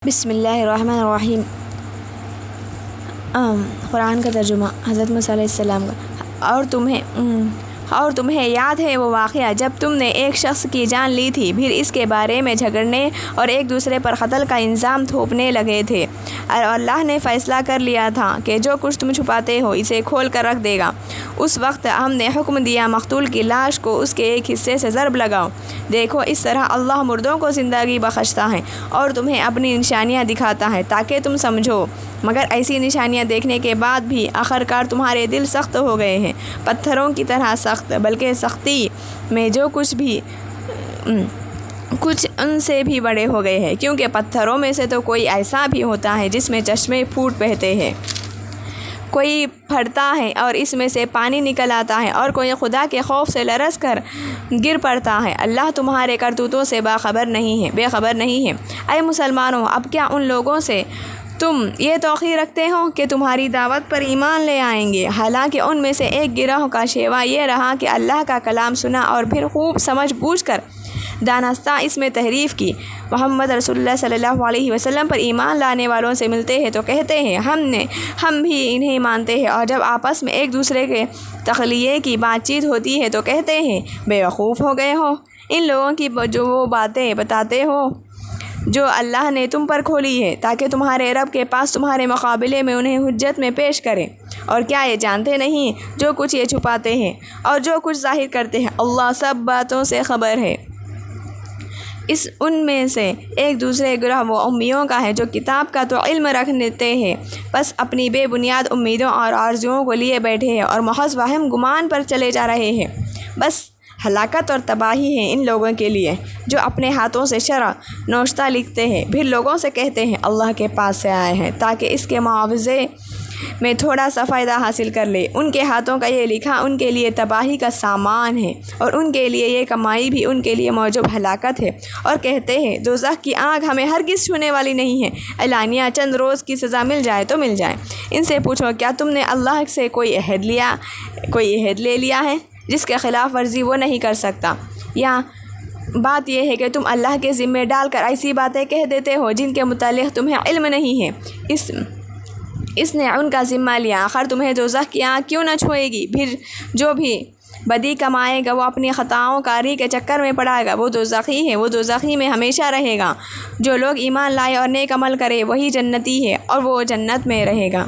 بسم اللہ الرحمن الرحیم۔ قرآن کا ترجمہ حضرت موسیٰ علیہ السلام کا۔ اور تمہیں یاد ہے وہ واقعہ جب تم نے ایک شخص کی جان لی تھی، پھر اس کے بارے میں جھگڑنے اور ایک دوسرے پر قتل کا الزام تھوپنے لگے تھے، اور اللہ نے فیصلہ کر لیا تھا کہ جو کچھ تم چھپاتے ہو اسے کھول کر رکھ دے گا۔ اس وقت ہم نے حکم دیا مقتول کی لاش کو اس کے ایک حصے سے ضرب لگاؤ۔ دیکھو اس طرح اللہ مردوں کو زندگی بخشتا ہے اور تمہیں اپنی نشانیاں دکھاتا ہے تاکہ تم سمجھو، مگر ایسی نشانیاں دیکھنے کے بعد بھی آخرکار تمہارے دل سخت ہو گئے ہیں، پتھروں کی طرح سخت، بلکہ سختی میں جو کچھ ان سے بھی بڑے ہو گئے ہیں، کیونکہ پتھروں میں سے تو کوئی ایسا بھی ہوتا ہے جس میں چشمے پھوٹ بہتے ہیں، کوئی پھٹتا ہے اور اس میں سے پانی نکل آتا ہے، اور کوئی خدا کے خوف سے لرز کر گر پڑتا ہے۔ اللہ تمہارے کرتوتوں سے بے خبر نہیں ہے۔ اے مسلمانوں، اب کیا ان لوگوں سے تم یہ توقع رکھتے ہو کہ تمہاری دعوت پر ایمان لے آئیں گے، حالانکہ ان میں سے ایک گروہ کا شیوا یہ رہا کہ اللہ کا کلام سنا اور پھر خوب سمجھ بوجھ کر دانستہ اس میں تحریف کی۔ محمد رسول اللہ صلی اللہ علیہ وسلم پر ایمان لانے والوں سے ملتے ہیں تو کہتے ہیں ہم بھی انہیں مانتے ہیں، اور جب آپس میں ایک دوسرے کے تخلیے کی بات چیت ہوتی ہے تو کہتے ہیں بے وقوف ہو گئے ہو، ان لوگوں کی جو وہ باتیں بتاتے ہو جو اللہ نے تم پر کھولی ہے، تاکہ تمہارے رب کے پاس تمہارے مقابلے میں انہیں حجت میں پیش کریں۔ اور کیا یہ جانتے نہیں جو کچھ یہ چھپاتے ہیں اور جو کچھ ظاہر کرتے ہیں، اللہ سب باتوں سے خبر ہے۔ ان میں سے ایک دوسرے گروہ وہ امیوں کا ہے جو کتاب کا تو علم رکھتے ہیں، بس اپنی بے بنیاد امیدوں اور آرزوؤں کو لیے بیٹھے ہیں اور محض وہم گمان پر چلے جا رہے ہیں۔ بس ہلاکت اور تباہی ہے ان لوگوں کے لیے جو اپنے ہاتھوں سے شرع نوشتہ لکھتے ہیں، پھر لوگوں سے کہتے ہیں اللہ کے پاس سے آئے ہیں تاکہ اس کے معاوضے میں تھوڑا سا فائدہ حاصل کر لے۔ ان کے ہاتھوں کا یہ لکھا ان کے لیے تباہی کا سامان ہے، اور ان کے لیے یہ کمائی بھی ان کے لیے موجب ہلاکت ہے، اور کہتے ہیں دوزخ کی آگ ہمیں ہرگز چھونے والی نہیں ہے، اعلانیہ چند روز کی سزا مل جائے تو مل جائے۔ ان سے پوچھو کیا تم نے اللہ سے کوئی عہد لے لیا ہے جس کے خلاف ورزی وہ نہیں کر سکتا، یا بات یہ ہے کہ تم اللہ کے ذمے ڈال کر ایسی باتیں کہہ دیتے ہو جن کے متعلق تمہیں علم نہیں ہے۔ اس نے ان کا ذمہ لیا، آخر تمہیں دوزخ کی آنکھ کیوں نہ چھوئے گی؟ پھر جو بھی بدی کمائے گا وہ اپنی خطاؤں کاری کے چکر میں پڑا گا، وہ دوزخی ہے، وہ دوزخی میں ہمیشہ رہے گا۔ جو لوگ ایمان لائے اور نیک عمل کرے وہی جنتی ہے اور وہ جنت میں رہے گا۔